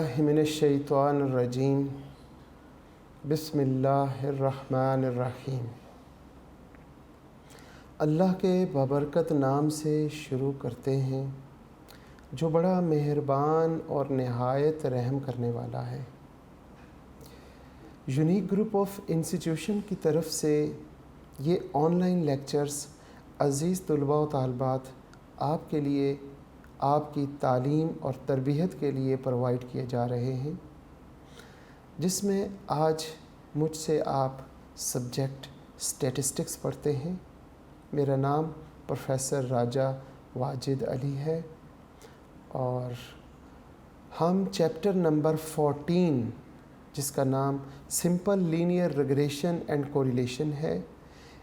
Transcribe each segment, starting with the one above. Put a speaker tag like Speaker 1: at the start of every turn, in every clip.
Speaker 1: बिस्मिल्लाहि मिनश्शैतानिर्रजीम बिस्मिल्लाहिर्रहमानिर्रहीम। अल्लाह के बबरकत नाम से शुरू करते हैं जो बड़ा मेहरबान और नहायत रहम करने वाला है। यूनिक ग्रुप ऑफ इंस्टीट्यूशन की तरफ से ये ऑनलाइन लेक्चर्स अज़ीज़ तलबा व तालिबात आपके लिए आपकी तालीम और तरबियत के लिए प्रोवाइड किए जा रहे हैं, जिसमें आज मुझसे आप सब्जेक्ट स्टैटिस्टिक्स पढ़ते हैं। मेरा नाम प्रोफेसर राजा वाजिद अली है और हम चैप्टर नंबर 14 जिसका नाम simple linear regression and correlation है,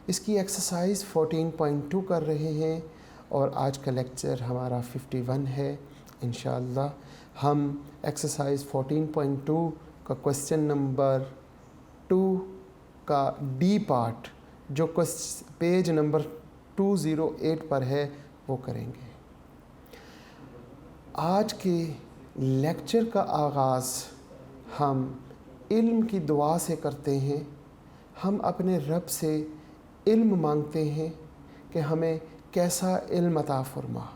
Speaker 1: इसकी एक्सरसाइज 14.2 कर रहे हैं और आज का लेक्चर हमारा 51 है। इंशाअल्लाह हम एक्सरसाइज 14.2 का क्वेश्चन नंबर 2 का डी पार्ट जो पेज नंबर 208 पर है वो करेंगे। आज के लेक्चर का आगाज़ हम इल्म की दुआ से करते हैं। हम अपने रब से इल्म मांगते हैं कि हमें कैसा इल्म अता फरमा।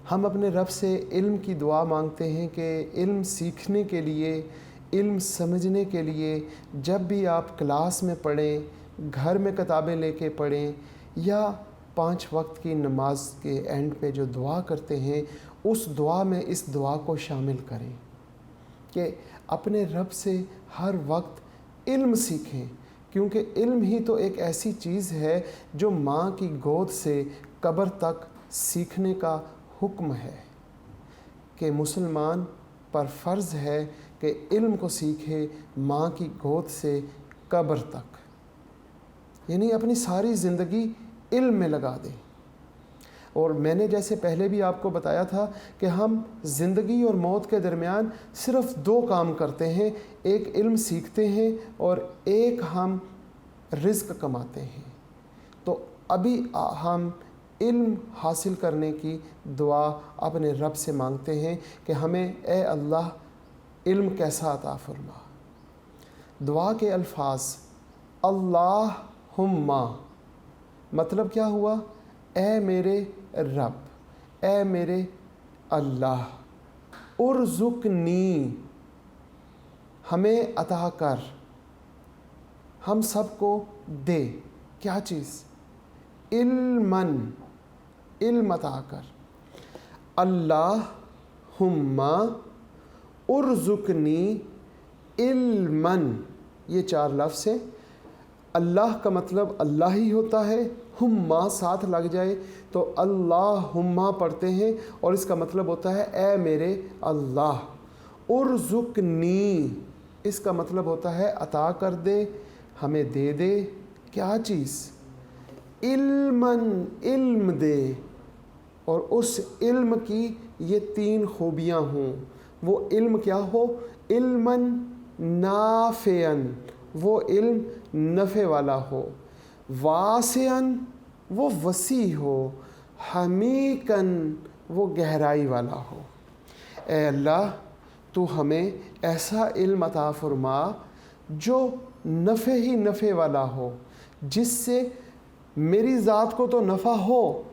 Speaker 1: हम अपने रब से इल्म की दुआ मांगते हैं कि इल्म सीखने के लिए, इल्म समझने के लिए जब भी आप क्लास में पढ़ें, घर में किताबें लेके पढ़ें या 5 वक्त की नमाज के एंड पे जो दुआ करते हैं उस दुआ में इस दुआ को शामिल करें कि अपने रब से हर वक्त इल्म सीखें, क्योंकि इल्म ही तो एक ऐसी चीज़ है जो माँ की गोद से कब्र तक सीखने का हुक्म है कि मुसलमान पर फ़र्ज़ है कि इल्म को सीखे माँ की गोद से कब्र तक, यानी अपनी सारी ज़िंदगी इल्म में लगा दें। और मैंने जैसे पहले भी आपको बताया था कि हम ज़िंदगी और मौत के दरमियान सिर्फ़ 2 काम करते हैं, एक इल्म सीखते हैं और एक हम रिज़्क़ कमाते हैं। तो अभी हम इल्म हासिल करने की दुआ अपने रब से मांगते हैं कि हमें ए अल्लाह इल्म कैसा अता फरमा। दुआ के अल्फाज अल्लाहुम्मा मतलब क्या हुआ? ए मेरे रब, ए मेरे अल्लाह, उर्ज़ुक़नी हमें अता कर, हम सबको दे क्या चीज़? इल्मन, इल्म अता कर। अल्लाहुम्मा उर्ज़ुक़नी इल्मन, ये 4 लफ्ज़ हैं। अल्लाह का मतलब अल्लाह ही होता है, हुम्मा साथ लग जाए तो अल्लाहुम्मा पढ़ते हैं और इसका मतलब होता है ए मेरे अल्लाह। उर्ज़ुक़नी इसका मतलब होता है अता कर दे, हमें दे दे क्या चीज़? इल्मन, इल्म दे, और उस इल्म की ये 3 खूबियाँ हों। वो इल्म क्या हो? इल्मन नाफ़ियन, वो इल्म नफ़े वाला हो, वासियन वो वसी हो, हमीकन वो गहराई वाला हो। ए अल्लाह तू हमें ऐसा इल्म अता फरमा जो नफ़े ही नफ़े वाला हो, जिससे मेरी ज़ात को तो नफ़ा हो,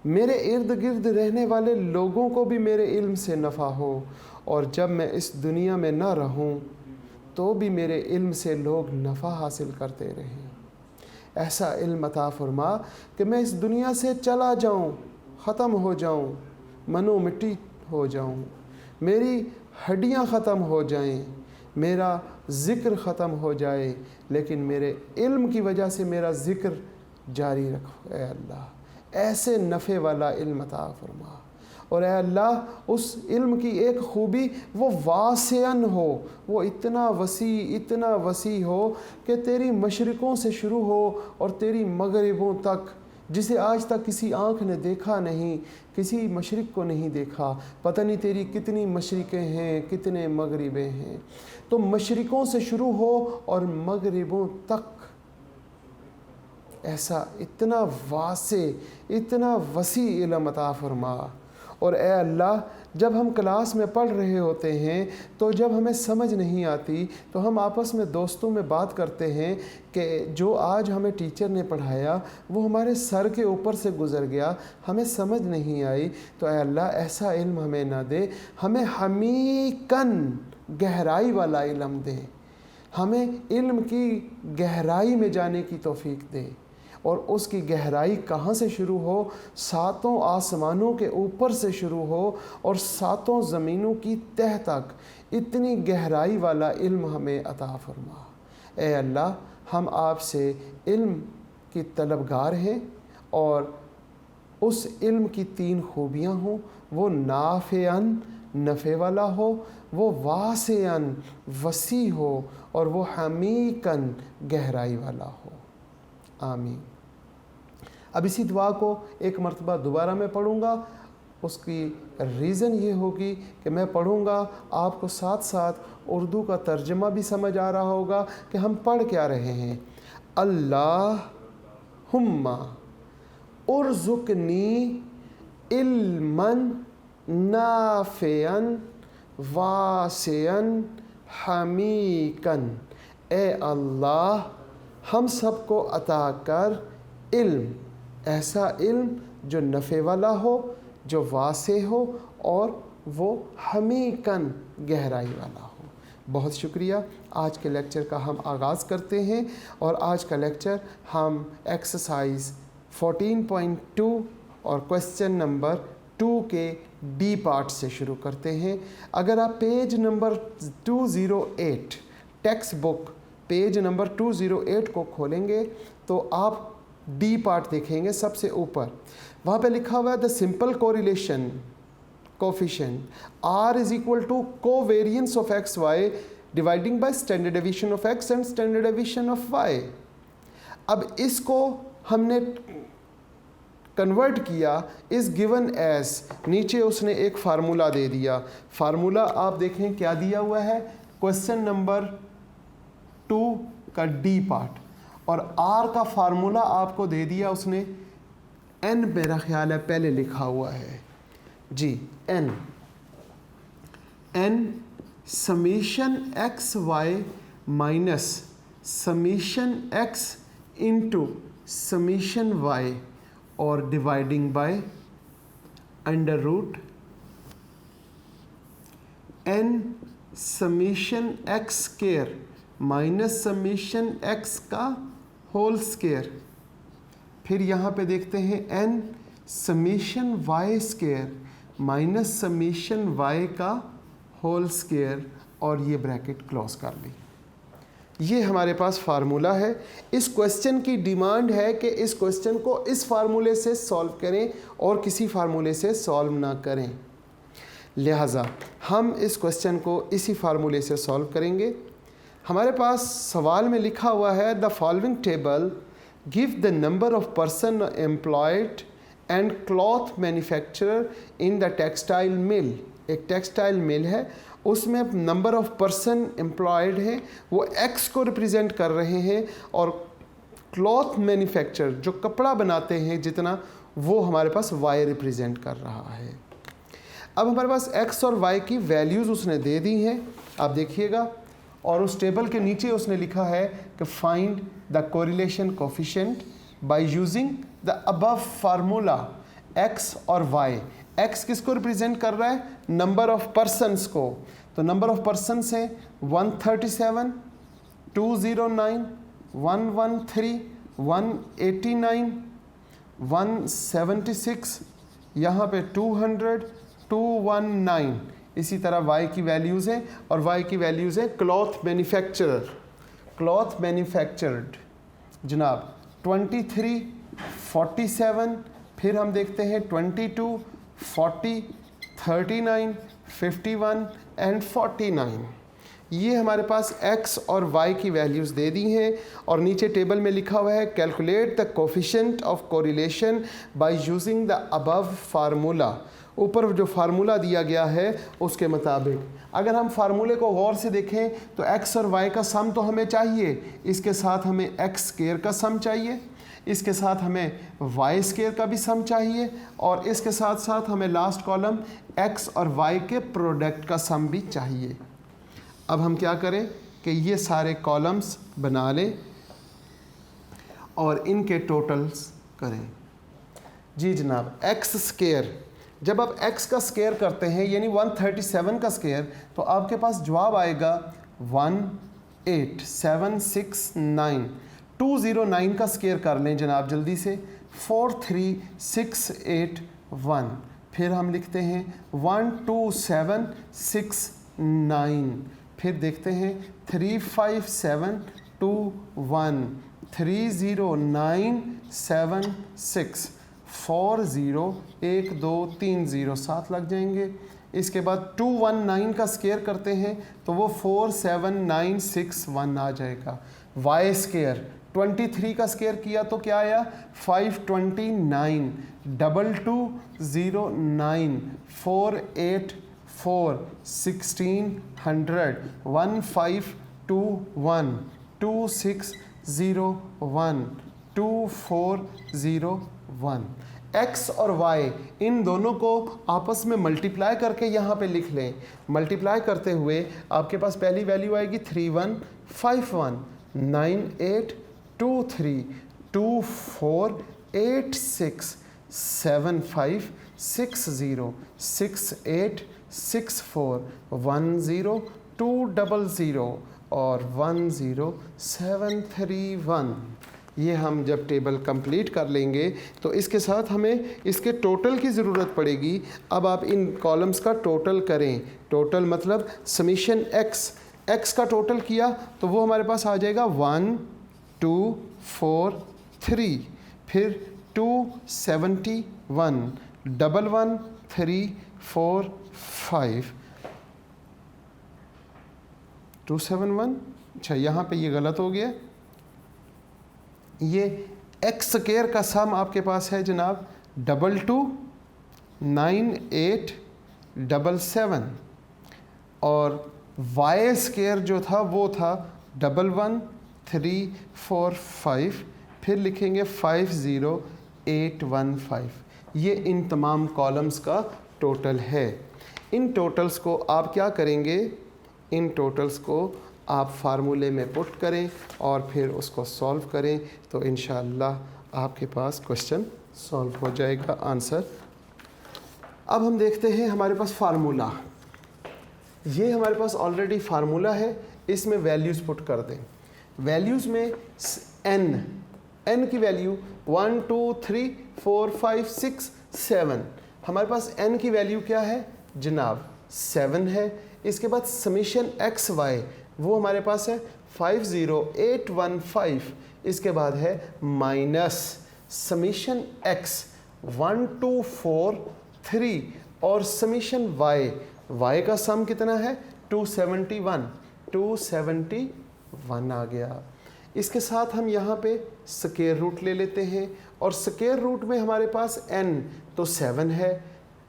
Speaker 1: मेरे इर्द गिर्द रहने वाले लोगों को भी मेरे इल्म से नफ़ा हो, और जब मैं इस दुनिया में ना रहूं तो भी मेरे इल्म से लोग नफ़ा हासिल करते रहें। ऐसा इल्म अता फरमा कि मैं इस दुनिया से चला जाऊं, ख़त्म हो जाऊं, मनो मिट्टी हो जाऊं, मेरी हड्डियां ख़त्म हो जाएं, मेरा ज़िक्र ख़त्म हो जाए, लेकिन मेरे इल्म की वजह से मेरा ज़िक्र जारी रखो। ए अल्लाह ऐसे नफ़े वाला इल्म अता फरमा। और ए अल्लाह उस इल्म की एक ख़ूबी वो वासियन हो, वो इतना वसी हो कि तेरी मशरिक़ों से शुरू हो और तेरी मगरिबों तक, जिसे आज तक किसी आँख ने देखा नहीं, किसी मशरिक़ को नहीं देखा। पता नहीं तेरी कितनी मशरिक़ें हैं, कितने मगरिबें हैं। तो मशरिक़ों से शुरू हो और मगरिबों तक ऐसा इतना वासे, इतना वसी इल्म अता फरमा। और ए अल्लाह, जब हम क्लास में पढ़ रहे होते हैं तो जब हमें समझ नहीं आती तो हम आपस में दोस्तों में बात करते हैं कि जो आज हमें टीचर ने पढ़ाया वो हमारे सर के ऊपर से गुज़र गया, हमें समझ नहीं आई। तो ए अल्लाह, ऐसा इल्म हमें ना दे, हमें हमीकन गहराई वाला इल्म दे, हमें इल्म की गहराई में जाने की तौफीक दे। और उसकी गहराई कहाँ से शुरू हो? सातों आसमानों के ऊपर से शुरू हो और सातों ज़मीनों की तह तक, इतनी गहराई वाला इल्म हमें अता फरमा। ए अल्लाह, हम आपसे इल्म की तलबगार हैं और उस इल्म की 3 खूबियाँ हों, वो नाफ़िअन नफ़े वाला हो, वो वासिअन वसी हो और वो हमीकन गहराई वाला हो। आमीन। अब इसी दुआ को एक मरतबा दोबारा मैं पढ़ूँगा। उसकी रीज़न ये होगी कि मैं पढ़ूँगा, आपको साथ साथ उर्दू का तर्जमा भी समझ आ रहा होगा कि हम पढ़ क्या रहे हैं। अल्लाहुम्मा उर्ज़ुक़नी इल्मन नाफ़िअन वासिअन हमीकन। ए अल्लाह, हम सबको अता कर इल्म, ऐसा इल्म जो नफ़े वाला हो, जो वासे हो और वो हमीकन गहराई वाला हो। बहुत शुक्रिया। आज के लेक्चर का हम आगाज़ करते हैं और आज का लेक्चर हम एक्सरसाइज 14.2 और क्वेश्चन नंबर 2 के डी पार्ट से शुरू करते हैं। अगर आप page number 208 text book page number 208 को खोलेंगे तो आप डी पार्ट देखेंगे। सबसे ऊपर वहाँ पे लिखा हुआ है the simple correlation coefficient R is equal to covariance of x Y dividing by standard deviation of X and standard deviation of Y. अब इसको हमने कन्वर्ट किया इज़ गिवन एज, नीचे उसने एक फार्मूला दे दिया। फार्मूला आप देखें क्या दिया हुआ है, क्वेश्चन नंबर 2 का डी पार्ट, और R का फार्मूला आपको दे दिया उसने N, मेरा ख्याल है पहले लिखा हुआ है जी, N summation x Y minus summation X into summation Y और dividing by under root N summation x square minus summation X का होल स्क्वायर। फिर यहाँ पे देखते हैं N summation Y square minus summation Y का होल स्क्वायर और ये ब्रैकेट क्लोज कर ली। ये हमारे पास फार्मूला है। इस क्वेश्चन की डिमांड है कि इस क्वेश्चन को इस फार्मूले से सॉल्व करें और किसी फार्मूले से सॉल्व ना करें, लिहाजा हम इस क्वेश्चन को इसी फार्मूले से सॉल्व करेंगे। हमारे पास सवाल में लिखा हुआ है the following table give the number of person employed and cloth manufacturer in the textile mill. एक टेक्सटाइल मिल है, उसमें नंबर ऑफ पर्सन एम्प्लॉयड है वो एक्स को रिप्रेजेंट कर रहे हैं और क्लॉथ मैन्युफैक्चर जो कपड़ा बनाते हैं जितना, वो हमारे पास वाई रिप्रेजेंट कर रहा है। अब हमारे पास एक्स और वाई की वैल्यूज़ उसने दे दी हैं, आप देखिएगा, और उस टेबल के नीचे उसने लिखा है कि find the correlation coefficient by using the above formula x और वाई। एक्स किसको रिप्रेजेंट कर रहा है, नंबर ऑफ पर्सन्स को, तो नंबर ऑफ पर्सन्स हैं 137, 209, 113, 189, 176, यहाँ पे 200, 219। इसी तरह वाई की वैल्यूज़ हैं और वाई की वैल्यूज़ हैं क्लॉथ मैन्युफैक्चरर, क्लॉथ मैन्युफैक्चर्ड जनाब 23, 47, फिर हम देखते हैं 22, 40, 39, 51 एंड 49। ये हमारे पास x और y की वैल्यूज़ दे दी हैं और नीचे टेबल में लिखा हुआ है calculate the coefficient of correlation by using the above formula. ऊपर जो फार्मूला दिया गया है उसके मुताबिक अगर हम फार्मूले को गौर से देखें तो x और y का सम तो हमें चाहिए, इसके साथ हमें x स्क्वायर का सम चाहिए, इसके साथ हमें वाई स्केयर का भी सम चाहिए और इसके साथ साथ हमें लास्ट कॉलम एक्स और वाई के प्रोडक्ट का सम भी चाहिए। अब हम क्या करें कि ये सारे कॉलम्स बना लें और इनके टोटल्स करें। जी जनाब, एक्स स्केयर, जब आप x का स्केयर करते हैं यानी 137 का स्केयर, तो आपके पास जवाब आएगा 18769। 209 का स्केयर कर लें जनाब जल्दी से, 43681। फिर हम लिखते हैं 12769। फिर देखते हैं 35721, 30976, 401230 7 लग जाएंगे। इसके बाद 219 का स्केयर करते हैं तो वो 47961 आ जाएगा। वाई स्केयर 23 का स्केयर किया तो क्या आया 529, 2209, 484, 1600, 1521, 2601, 2401। x और y इन दोनों को आपस में मल्टीप्लाई करके यहाँ पे लिख लें। मल्टीप्लाई करते हुए आपके पास पहली वैल्यू आएगी 3151, 9823, 2486, 7560, 6864, 10, 200 और 10731। ये हम जब टेबल कंप्लीट कर लेंगे तो इसके साथ हमें इसके टोटल की ज़रूरत पड़ेगी। अब आप इन कॉलम्स का टोटल करें। टोटल मतलब समीशन x का टोटल किया तो वो हमारे पास आ जाएगा 1 2 4 3, फिर 271, 11 3 4 5, 271। अच्छा यहाँ पे ये गलत हो गया। ये एक्स स्केयर का सम आपके पास है जनाब 229877 और वाई स्केयर जो था वो था 11345, फिर लिखेंगे 50815। ये इन तमाम कॉलम्स का टोटल है। इन टोटल्स को आप क्या करेंगे, इन टोटल्स को आप फार्मूले में पुट करें और फिर उसको सॉल्व करें तो इंशाअल्लाह आपके पास क्वेश्चन सॉल्व हो जाएगा, आंसर। अब हम देखते हैं हमारे पास फार्मूला। ये हमारे पास ऑलरेडी फार्मूला है, इसमें वैल्यूज़ पुट कर दें। वैल्यूज़ में n की वैल्यू 1 2 3 4 5 6 7। हमारे पास n की वैल्यू क्या है जनाब 7 है। इसके बाद समीशन एक्स वाई वो हमारे पास है 50815। इसके बाद है माइनस समीशन एक्स 1243 और समीशन वाई का सम कितना है 271 आ गया। इसके साथ हम यहाँ पे स्क्वायर रूट ले लेते हैं और स्क्वायर रूट में हमारे पास n तो 7 है।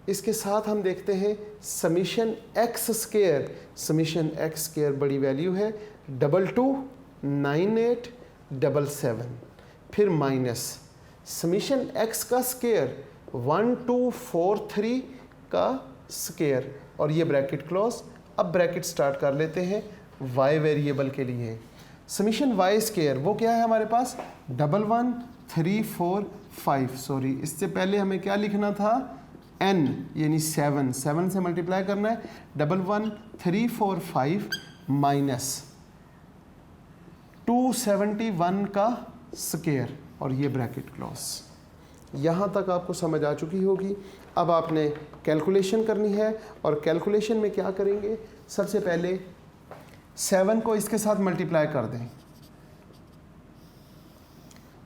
Speaker 1: इसके साथ हम देखते हैं समीशन एक्स स्क्वायर बड़ी वैल्यू है 229877, फिर माइनस समीशन एक्स का स्क्वायर 1243 का स्क्वायर और ये ब्रैकेट क्लोज। अब ब्रैकेट स्टार्ट कर लेते हैं y वेरिएबल के लिए। समीशन y स्क्वायर वो क्या है हमारे पास 11345। सॉरी, इससे पहले हमें क्या लिखना था n यानी 7 से मल्टीप्लाई करना है 11345 माइनस 271 का स्क्वायर और ये ब्रैकेट क्लोज। यहाँ तक आपको समझ आ चुकी होगी। अब आपने कैलकुलेशन करनी है और कैलकुलेशन में क्या करेंगे, सबसे पहले 7 को इसके साथ मल्टीप्लाई कर दें।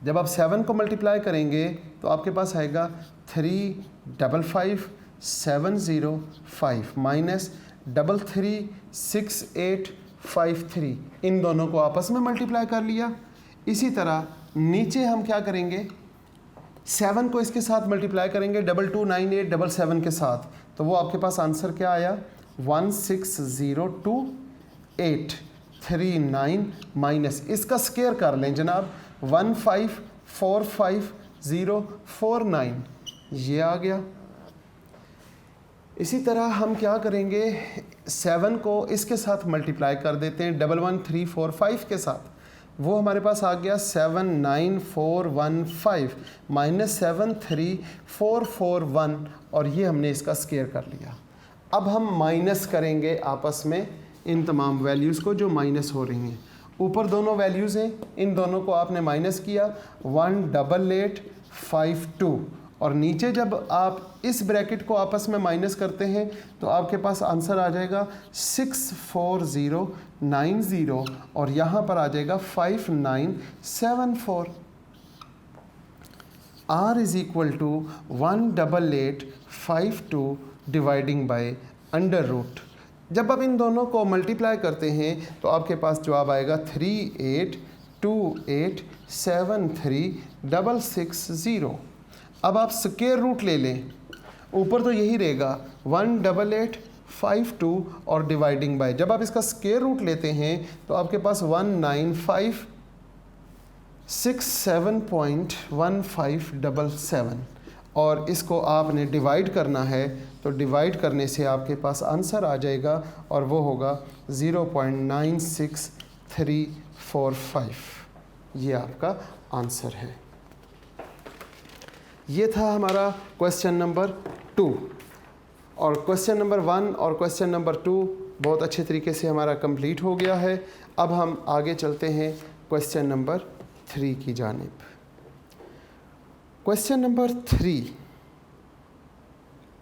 Speaker 1: जब आप 7 को मल्टीप्लाई करेंगे तो आपके पास आएगा 355,705 माइनस 336853। इन दोनों को आपस में मल्टीप्लाई कर लिया। इसी तरह नीचे हम क्या करेंगे 7 को इसके साथ मल्टीप्लाई करेंगे 229877 के साथ, तो वो आपके पास आंसर क्या आया 1602839 माइनस इसका स्क्वायर कर लें जनाब 1521 45049 ये आ गया। इसी तरह हम क्या करेंगे, 7 को इसके साथ मल्टीप्लाई कर देते हैं 11345 के साथ, वो हमारे पास आ गया 79415 माइनस 73441 और ये हमने इसका स्क्वायर कर लिया। अब हम माइनस करेंगे आपस में इन तमाम वैल्यूज़ को जो माइनस हो रही हैं। ऊपर दोनों वैल्यूज़ हैं, इन दोनों को आपने माइनस किया 18852 और नीचे जब आप इस ब्रैकेट को आपस में माइनस करते हैं तो आपके पास आंसर आ जाएगा 64090 और यहाँ पर आ जाएगा 5974। R is equal to 18852 dividing by under root. जब आप इन दोनों को मल्टीप्लाई करते हैं तो आपके पास जवाब आएगा 3828736660। अब आप स्क्वायर रूट ले लें, ऊपर तो यही रहेगा 18852 और डिवाइडिंग बाय, जब आप इसका स्क्वायर रूट लेते हैं तो आपके पास 19567.1577 और इसको आपने डिवाइड करना है तो डिवाइड करने से आपके पास आंसर आ जाएगा और वो होगा 0.96345। ये आपका आंसर है। ये था हमारा क्वेश्चन नंबर 2 और क्वेश्चन नंबर 1 और क्वेश्चन नंबर 2 बहुत अच्छे तरीके से हमारा कंप्लीट हो गया है। अब हम आगे चलते हैं क्वेश्चन नंबर 3 की जानिब। क्वेश्चन नंबर 3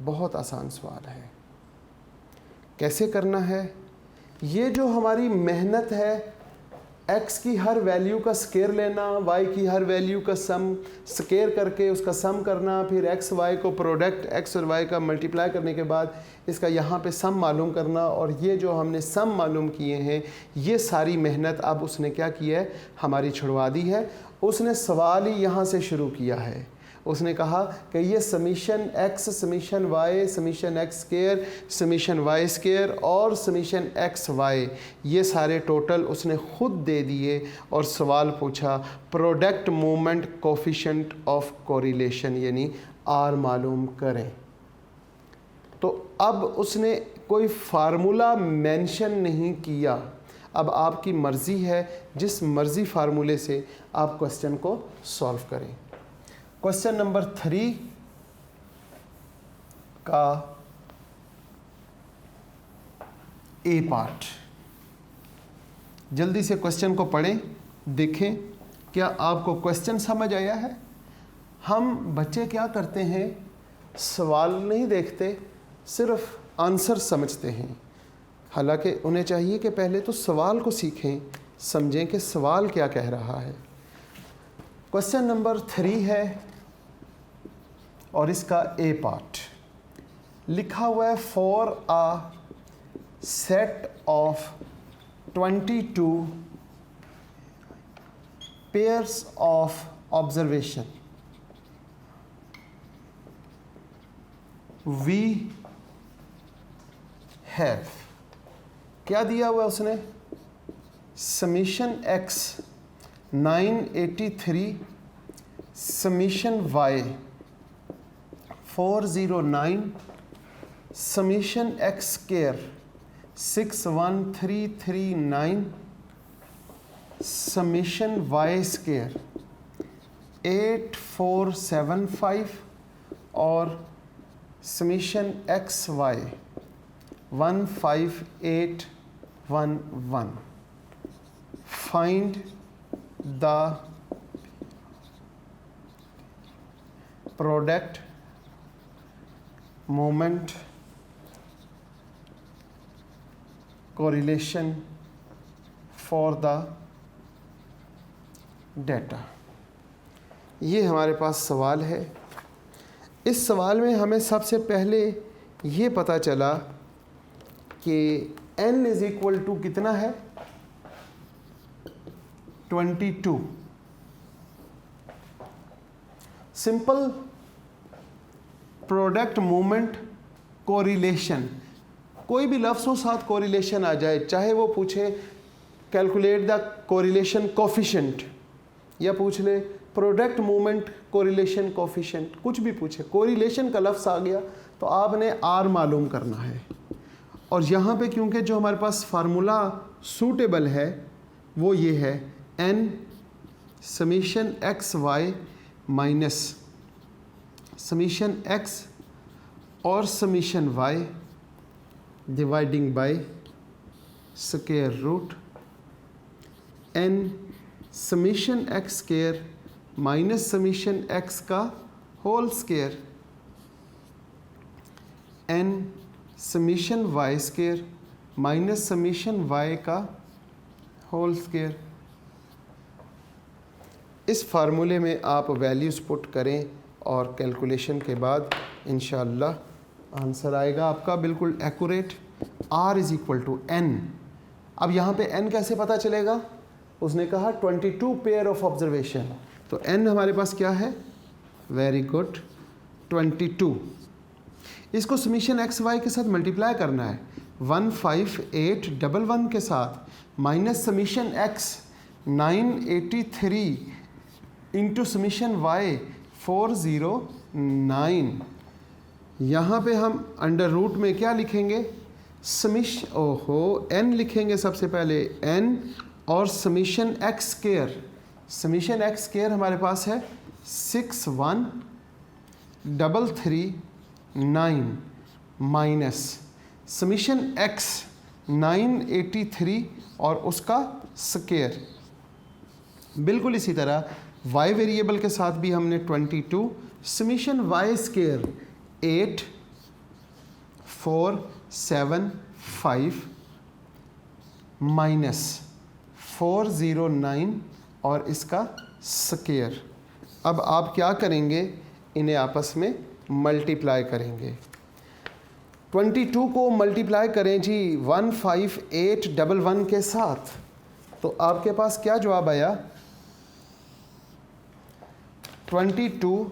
Speaker 1: बहुत आसान सवाल है। कैसे करना है, ये जो हमारी मेहनत है x की हर वैल्यू का स्क्वायर लेना, y की हर वैल्यू का सम स्क्वायर करके उसका सम करना, फिर x y को प्रोडक्ट x और y का मल्टीप्लाई करने के बाद इसका यहाँ पे सम मालूम करना और ये जो हमने सम मालूम किए हैं ये सारी मेहनत अब उसने क्या किया है, हमारी छुड़वा दी है। उसने सवाल ही यहाँ से शुरू किया है। उसने कहा कि ये summation x summation y summation x square summation y square और समीशन x y ये सारे टोटल उसने ख़ुद दे दिए और सवाल पूछा product moment coefficient of correlation यानी R मालूम करें। तो अब उसने कोई फार्मूला मेंशन नहीं किया। अब आपकी मर्ज़ी है, जिस मर्ज़ी फार्मूले से आप क्वेश्चन को सॉल्व करें। क्वेश्चन नंबर 3 का ए पार्ट, जल्दी से क्वेश्चन को पढ़ें, देखें क्या आपको क्वेश्चन समझ आया है। हम बच्चे क्या करते हैं, सवाल नहीं देखते, सिर्फ आंसर समझते हैं। हालांकि उन्हें चाहिए कि पहले तो सवाल को सीखें, समझें कि सवाल क्या कह रहा है। क्वेश्चन नंबर 3 है और इसका ए पार्ट लिखा हुआ है for a set of 22 pairs of observation we have, क्या दिया हुआ उसने, summation x 983 summation y 409 summation x square 61339 summation y square 8475 और summation x y 15811। Find the product moment correlation for the data. ये हमारे पास सवाल है। इस सवाल में हमें सबसे पहले ये पता चला कि n इज़ इक्वल टू कितना है, 22। सिंपल प्रोडक्ट मूवमेंट कोरिलेशन, कोई भी लफ्ज़ हो साथ कोरिलेशन आ जाए, चाहे वो पूछे कैलकुलेट द कोरिलेशन कोफिशिएंट या पूछ ले प्रोडक्ट, मूवमेंट, कोरिलेशन, कोफिशिएंट, कुछ भी पूछे, कोरिलेशन का लफ्ज़ आ गया तो आपने आर मालूम करना है। और यहाँ पे क्योंकि जो हमारे पास फार्मूला सूटेबल है वो ये है, n summation x Y minus summation x और summation y dividing by square root n summation x square minus summation x का whole square n summation y square minus summation y का whole square. इस फार्मूले में आप values put करें और calculation के बाद इंशाअल्लाह आंसर आएगा आपका बिल्कुल accurate. r is equal to n। अब यहाँ पे n कैसे पता चलेगा? उसने कहा 22 पेयर ऑफ ऑब्जर्वेशन, तो n हमारे पास क्या है? Very good, 22। इसको समीशन एक्स वाई के साथ मल्टीप्लाई करना है 15811 के साथ minus summation x 983 into summation y 409। यहाँ पे हम अंडर रूट में क्या लिखेंगे? n लिखेंगे सबसे पहले n और summation x square. Summation x square हमारे पास है 61339 माइनस समीशन x 983 और उसका स्क्वायर। बिल्कुल इसी तरह y वेरिएबल के साथ भी हमने 22 समीशन y स्क्वायर 8475 माइनस 409 और इसका स्क्वायर। अब आप क्या करेंगे? इन्हें आपस में मल्टीप्लाई करेंगे। 22 को मल्टीप्लाई करें जी 15811 के साथ, तो आपके पास क्या जवाब आया? 22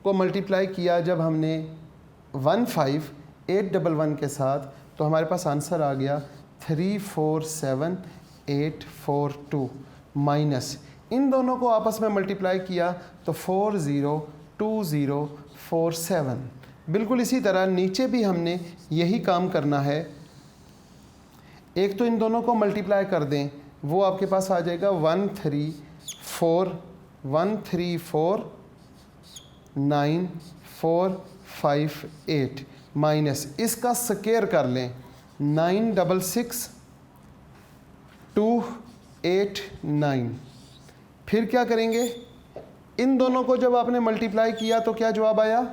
Speaker 1: को मल्टीप्लाई किया जब हमने 15811 के साथ, तो हमारे पास आंसर आ गया 347842 माइनस इन दोनों को आपस में मल्टीप्लाई किया तो 402047। बिल्कुल इसी तरह नीचे भी हमने यही काम करना है। एक तो इन दोनों को मल्टीप्लाई कर दें, वो आपके पास आ जाएगा 1349458 माइनस इसका स्क्वायर कर लें 966289। फिर क्या करेंगे? इन दोनों को जब आपने मल्टीप्लाई किया तो क्या जवाब आया?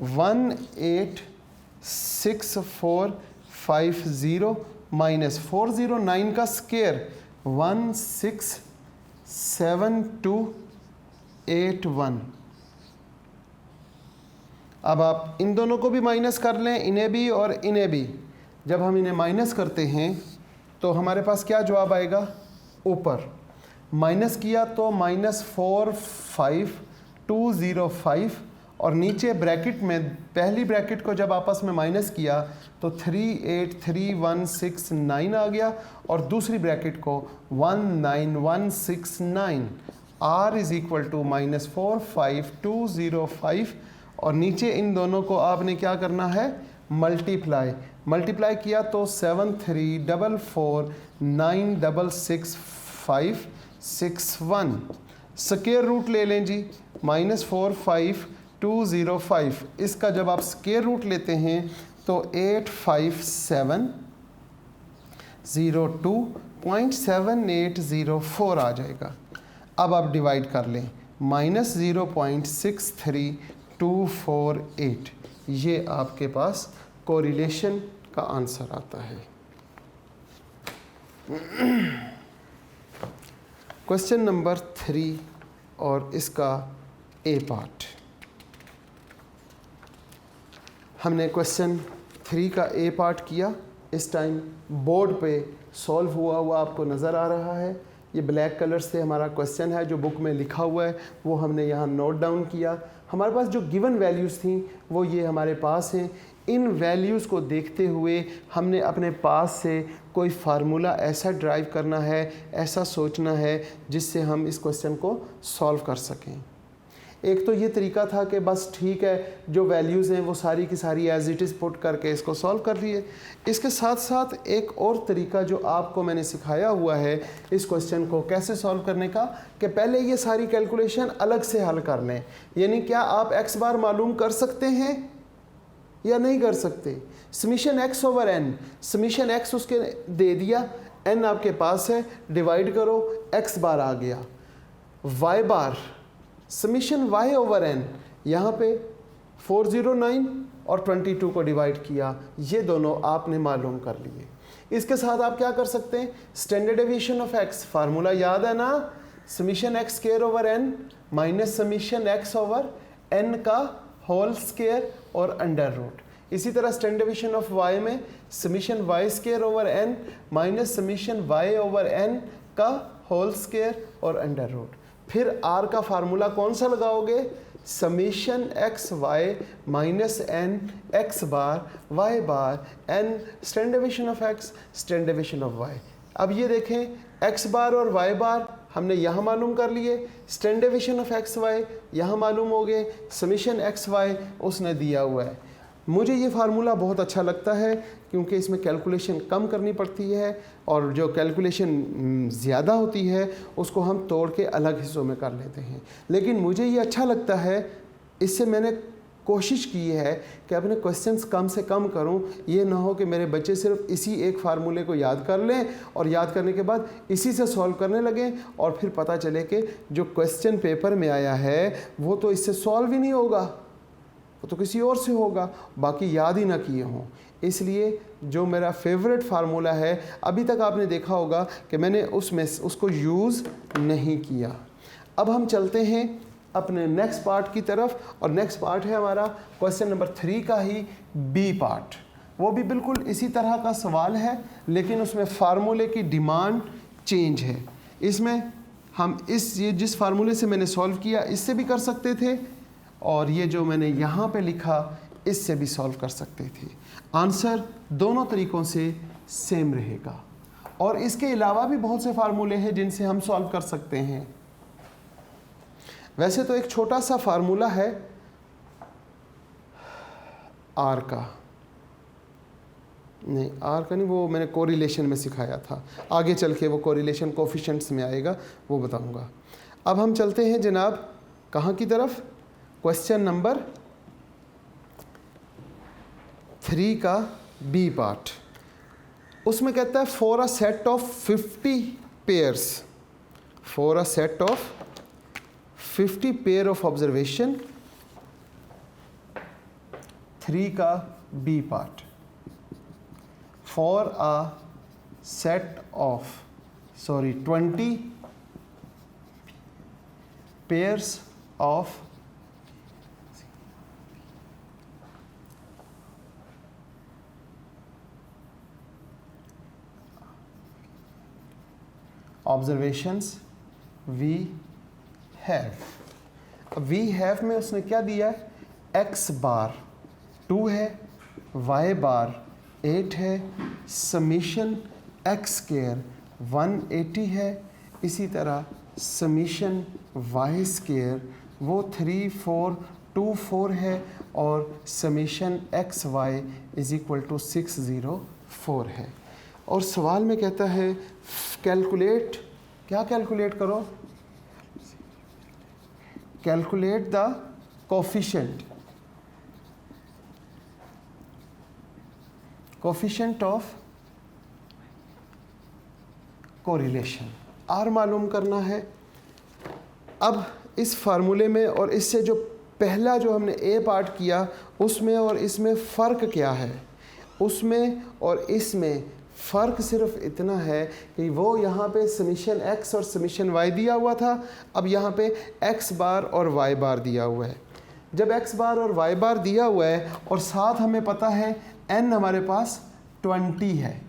Speaker 1: 1865450 माइनस 409 का स्क्वायर 167281। अब आप इन दोनों को भी माइनस कर लें, इन्हें भी और इन्हें भी। जब हम इन्हें माइनस करते हैं तो हमारे पास क्या जवाब आएगा? ऊपर माइनस किया तो -45205 और नीचे ब्रैकेट में पहली ब्रैकेट को जब आपस में माइनस किया तो 383169 आ गया और दूसरी ब्रैकेट को 19169। r इज़ इक्वल टू -45205 और नीचे इन दोनों को आपने क्या करना है? मल्टीप्लाई किया तो 73449666561। स्क्वायर रूट ले लें जी -45205। इसका जब आप स्क्वायर रूट लेते हैं तो 85702.7804 आ जाएगा। अब आप डिवाइड कर लें -0.63248। ये आपके पास कोरिलेशन का आंसर आता है। क्वेश्चन नंबर 3 और इसका ए पार्ट। हमने क्वेश्चन 3 का ए पार्ट किया। इस टाइम बोर्ड पे सॉल्व हुआ आपको नज़र आ रहा है। ये ब्लैक कलर से हमारा क्वेश्चन है जो बुक में लिखा हुआ है, वो हमने यहाँ नोट डाउन किया। हमारे पास जो गिवन वैल्यूज़ थी वो ये हमारे पास हैं। इन वैल्यूज़ को देखते हुए हमने अपने पास से कोई फार्मूला ऐसा ड्राइव करना है, ऐसा सोचना है जिससे हम इस क्वेश्चन को सॉल्व कर सकें। एक तो ये तरीका था कि बस ठीक है, जो वैल्यूज़ हैं वो सारी की सारी एज इट इज़ पुट करके इसको सॉल्व कर लिए। इसके साथ साथ एक और तरीका जो आपको मैंने सिखाया हुआ है इस क्वेश्चन को कैसे सॉल्व करने का, कि पहले ये सारी कैलकुलेशन अलग से हल कर लें। यानी क्या आप x बार मालूम कर सकते हैं या नहीं कर सकते। Summation x over n, summation x उसके दे दिया, n आपके पास है, डिवाइड करो, x बार आ गया। y बार समीशन y ओवर n, यहाँ पे 409 और 22 को डिवाइड किया, ये दोनों आपने मालूम कर लिए। इसके साथ आप क्या कर सकते हैं, standard deviation of x, formula याद है ना, summation x square over n minus summation x over n का होल स्क्वायर और अंडर रूट। इसी तरह स्टैंडर्ड डेविएशन ऑफ y में summation y square over n minus summation y over n का whole square और अंडर रूट। फिर r का formula कौन सा लगाओगे, summation x Y minus n x bar y bar n standard deviation of x standard deviation of Y. अब ये देखें एक्स बार और वाई बार हमने यहाँ मालूम कर लिए, standard deviation of x y यहाँ मालूम हो गए, समीशन एक्स वाई उसने दिया हुआ है। मुझे ये फार्मूला बहुत अच्छा लगता है क्योंकि इसमें कैलकुलेशन कम करनी पड़ती है और जो कैलकुलेशन ज़्यादा होती है उसको हम तोड़ के अलग हिस्सों में कर लेते हैं। लेकिन मुझे ये अच्छा लगता है, इससे मैंने कोशिश की है कि अपने क्वेश्चंस कम से कम करूं। ये ना हो कि मेरे बच्चे सिर्फ इसी एक फार्मूले को याद कर लें और याद करने के बाद इसी से सॉल्व करने लगें और फिर पता चले कि जो क्वेश्चन पेपर में आया है वो तो इससे सॉल्व ही नहीं होगा, वो तो किसी और से होगा, बाकी याद ही ना किए हों। इसलिए जो मेरा फेवरेट फार्मूला है, अभी तक आपने देखा होगा कि मैंने उसको यूज़ नहीं किया। अब हम चलते हैं अपने नेक्स्ट पार्ट की तरफ और नेक्स्ट पार्ट है हमारा क्वेश्चन नंबर 3 का ही बी पार्ट। वो भी बिल्कुल इसी तरह का सवाल है लेकिन उसमें फार्मूले की डिमांड चेंज है। इसमें हम ये जिस फार्मूले से मैंने सॉल्व किया इससे भी कर सकते थे और ये जो मैंने यहाँ पे लिखा इससे भी सॉल्व कर सकते थे। आंसर दोनों तरीक़ों से सेम रहेगा और इसके अलावा भी बहुत से फार्मूले हैं जिनसे हम सॉल्व कर सकते हैं। वैसे तो एक छोटा सा फार्मूला है आर का, नहीं आर का नहीं, वो मैंने कोरिलेशन में सिखाया था, आगे चल के वो कोरिलेशन कोफिशिएंट्स में आएगा, वो बताऊंगा। अब हम चलते हैं जनाब कहाँ की तरफ, क्वेश्चन नंबर 3 का बी पार्ट। उसमें कहता है for a set of 50 pairs, for a set of 50 pair of observation, 3 का B part. For a set of 20 pairs of observations we have. अब वी हैव में उसने क्या दिया है, एक्स बार 2 है, वाई बार 8 है, समीशन एक्स स्क्वायर 180 है, इसी तरह समीशन वाई स्क्वायर वो 3424 है और summation x y is equal to 604 है। और सवाल में कहता है कैलकुलेट, क्या कैलकुलेट करो, calculate the coefficient, coefficient of correlation, r मालूम करना है। अब इस फार्मूले में और इससे जो पहला जो हमने ए पार्ट किया उसमें और इसमें फ़र्क क्या है, उसमें और इसमें फ़र्क सिर्फ इतना है कि वो यहाँ पे समीशन एक्स और समीशन वाई दिया हुआ था, अब यहाँ पे एक्स बार और वाई बार दिया हुआ है। जब एक्स बार और वाई बार दिया हुआ है और साथ हमें पता है एन हमारे पास 20 है,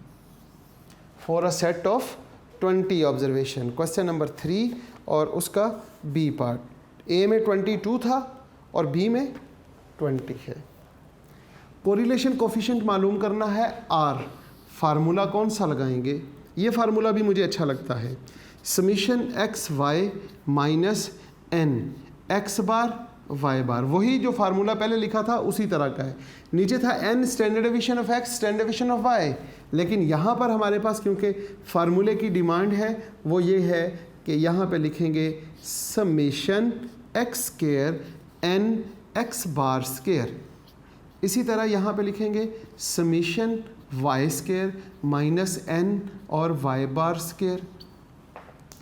Speaker 1: for a set of 20 observation, question number 3 और उसका बी पार्ट। ए में 22 था और बी में 20 है। कोरिलेशन कोफिशिएंट मालूम करना है आर। फार्मूला कौन सा लगाएंगे? ये फार्मूला भी मुझे अच्छा लगता है, summation x Y minus n x bar y bar. वही जो फार्मूला पहले लिखा था उसी तरह का है। नीचे था n standard deviation of x standard deviation of y, लेकिन यहाँ पर हमारे पास क्योंकि फार्मूले की डिमांड है वो ये है कि यहाँ पे लिखेंगे summation x square n x bar square. इसी तरह यहाँ पे लिखेंगे summation Y square minus n और वाई बार स्क्वायर।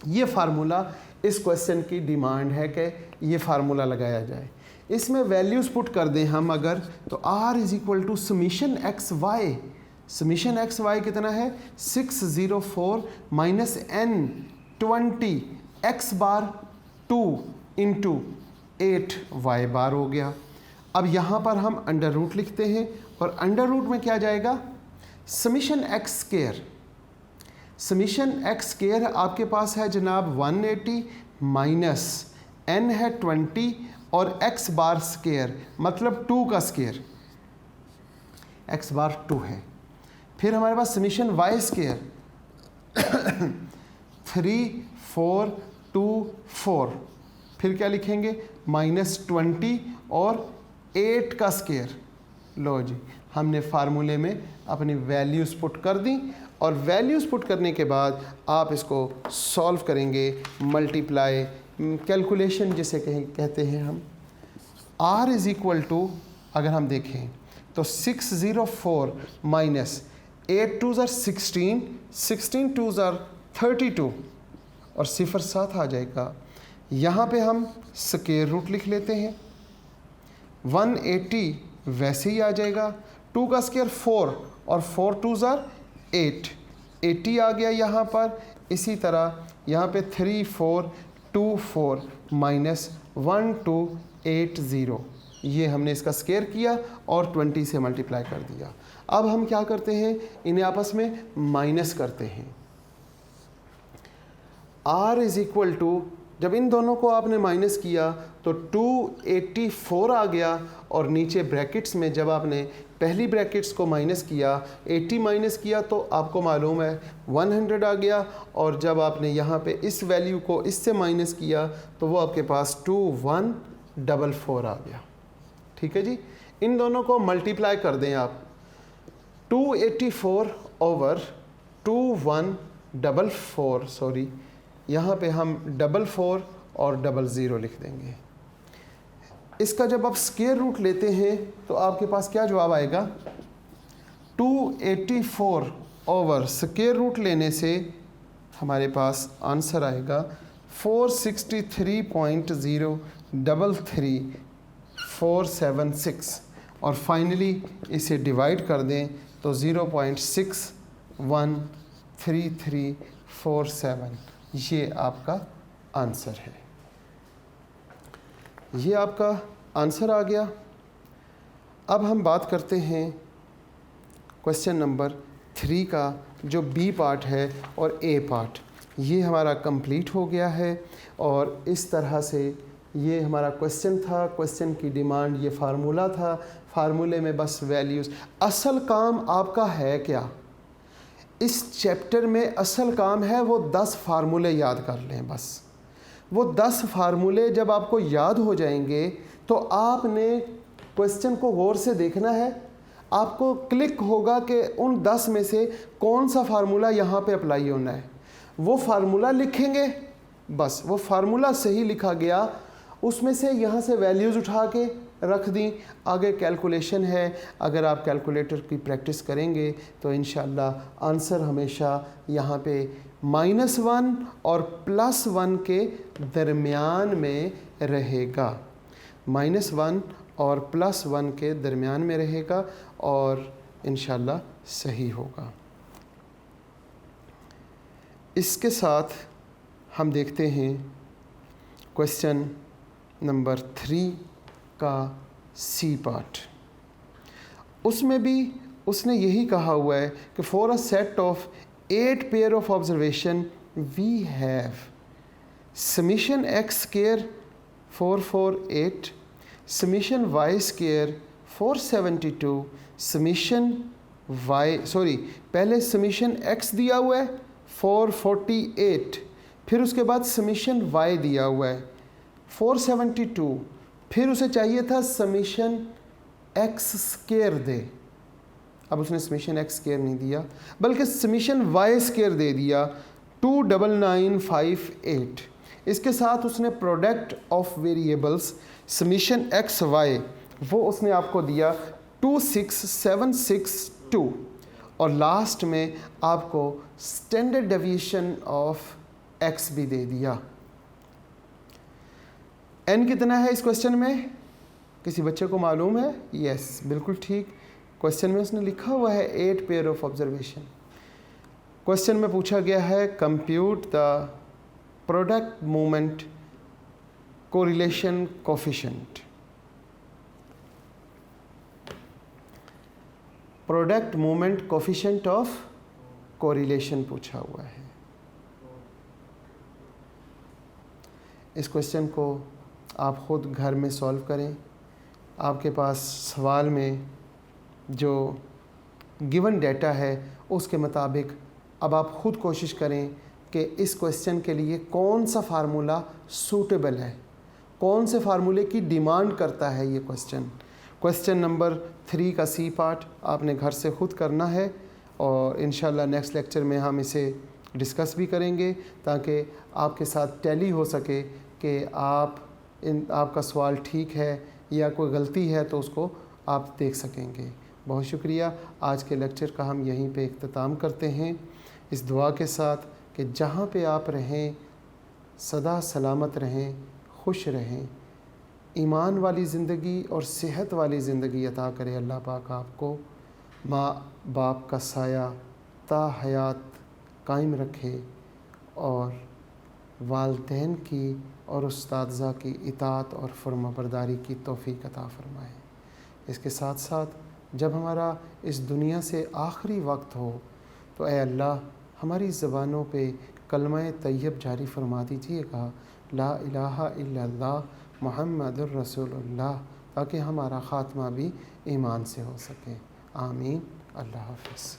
Speaker 1: ये फार्मूला इस क्वेश्चन की डिमांड है कि ये फार्मूला लगाया जाए। इसमें वैल्यूज़ पुट कर दें हम अगर, तो r is equal to summation x y. Summation x y कितना है? 604 minus n 20 x bar 2 into 8 y bar हो गया। अब यहाँ पर हम अंडर रूट लिखते हैं और अंडर रूट में क्या जाएगा? Summation x square. Summation x square आपके पास है जनाब 180 माइनस एन है 20 और एक्स बार स्क्वायर मतलब 2 का स्क्वायर, एक्स बार 2 है। फिर हमारे पास समीशन वाई स्क्वायर 3 4 2 4, फिर क्या लिखेंगे? माइनस 20 और 8 का स्क्वायर। लो जी, हमने फार्मूले में अपनी वैल्यूज़ पुट कर दी और वैल्यूज़ पुट करने के बाद आप इसको सॉल्व करेंगे, मल्टीप्लाई कैलकुलेशन जिसे कहते हैं हम। r इज़ इक्वल टू, अगर हम देखें तो 604 माइनस 8 2 16, 16 2 32 और सिफर साथ आ जाएगा। यहाँ पे हम स्क्वायर रूट लिख लेते हैं, 180 वैसे ही आ जाएगा, 2 का स्क्वायर 4 और 4 2 8, 80 आ गया यहाँ पर। इसी तरह यहाँ पे 3 4 2 4 माइनस 1 2 8 0, ये हमने इसका स्क्वायर किया और 20 से मल्टीप्लाई कर दिया। अब हम क्या करते हैं? इन्हें आपस में माइनस करते हैं। r इज़ इक्वल टू, जब इन दोनों को आपने माइनस किया तो 284 आ गया और नीचे ब्रैकेट्स में जब आपने पहली ब्रैकेट्स को माइनस किया, 80 माइनस किया तो आपको मालूम है 100 आ गया, और जब आपने यहाँ पे इस वैल्यू को इससे माइनस किया तो वो आपके पास 2144 आ गया। ठीक है जी, इन दोनों को मल्टीप्लाई कर दें आप, 284 ओवर 2144, सॉरी यहाँ पे हम 44 और 00 लिख देंगे। इसका जब आप स्क्वायर रूट लेते हैं तो आपके पास क्या जवाब आएगा? 284 ओवर स्क्वायर रूट लेने से हमारे पास आंसर आएगा 463.033476 और फाइनली इसे डिवाइड कर दें तो 0.613347, ये आपका आंसर है। ये आपका आंसर आ गया। अब हम बात करते हैं क्वेश्चन नंबर 3 का, जो बी पार्ट है और ए पार्ट। ये हमारा कंप्लीट हो गया है और इस तरह से ये हमारा क्वेश्चन था। क्वेश्चन की डिमांड ये फार्मूला था, फार्मूले में बस वैल्यूज़। असल काम आपका है क्या? इस चैप्टर में असल काम है वो 10 फार्मूले याद कर लें बस। वो 10 फार्मूले जब आपको याद हो जाएंगे तो आपने क्वेश्चन को गौर से देखना है। आपको क्लिक होगा कि उन 10 में से कौन सा फार्मूला यहाँ पे अप्लाई होना है, वो फार्मूला लिखेंगे बस। वो फार्मूला सही लिखा गया, उसमें से यहाँ से वैल्यूज़ उठा के रख दी। आगे कैलकुलेशन है, अगर आप कैलकुलेटर की प्रैक्टिस करेंगे तो इंशाल्लाह आंसर हमेशा यहाँ पे -1 और +1 के दरमियान में रहेगा। -1 और +1 के दरमियान में रहेगा और इंशाल्लाह सही होगा। इसके साथ हम देखते हैं क्वेश्चन नंबर 3 का सी पार्ट। उसमें भी उसने यही कहा हुआ है कि for a set of 8 pair of observation we have summation x square 448, summation Y square 472 summation पहले समीशन एक्स दिया हुआ है 448, फिर उसके बाद समीशन वाई दिया हुआ है 472, फिर उसे चाहिए था समीशन एक्स स्क्वायर दे। अब उसने समीशन एक्स स्क्वायर नहीं दिया बल्कि समीशन वाई स्क्वायर दे दिया 29958। इसके साथ उसने product of variables summation x y वो उसने आपको दिया 26762 और लास्ट में आपको स्टैंडर्ड डेविएशन ऑफ एक्स भी दे दिया। एन कितना है इस क्वेश्चन में, किसी बच्चे को मालूम है? यस, बिल्कुल ठीक। क्वेश्चन में उसने लिखा हुआ है 8 पेयर ऑफ ऑब्जर्वेशन। क्वेश्चन में पूछा गया है compute the product moment correlation coefficient. Product moment coefficient of correlation पूछा हुआ है। इस क्वेश्चन को आप खुद घर में सॉल्व करें। आपके पास सवाल में जो गिवन डेटा है उसके मुताबिक अब आप ख़ुद कोशिश करें कि इस क्वेश्चन के लिए कौन सा फार्मूला सूटेबल है, कौन से फार्मूले की डिमांड करता है ये क्वेश्चन। क्वेश्चन नंबर 3 का सी पार्ट आपने घर से ख़ुद करना है और इंशाल्लाह नेक्स्ट लेक्चर में हम इसे डिस्कस भी करेंगे ताकि आपके साथ टैली हो सके कि आपका सवाल ठीक है या कोई गलती है तो उसको आप देख सकेंगे। बहुत शुक्रिया। आज के लेक्चर का हम यहीं पे इख्तिताम करते हैं इस दुआ के साथ कि जहाँ पे आप रहें सदा सलामत रहें, खुश रहें, ईमान वाली ज़िंदगी और सेहत वाली ज़िंदगी अता करे अल्लाह पाक आपको। माँ बाप का साया ता हयात कायम रखे और वालिदैन की और उस्तादज़ा की इताअत और फरमाबरदारी की तौफ़ीक़ अता फ़रमाए। इसके साथ साथ जब हमारा इस दुनिया से आखिरी वक्त हो तो ऐ अल्लाह हमारी ज़बानों पे कलमा तैयब जारी फरमा दीजिएगा, ला इलाहा इल्लल्लाह मुहम्मदुर रसूलुल्लाह, ताकि हमारा ख़ात्मा भी ईमान से हो सके। आमीन। अल्लाह हाफ़िज़।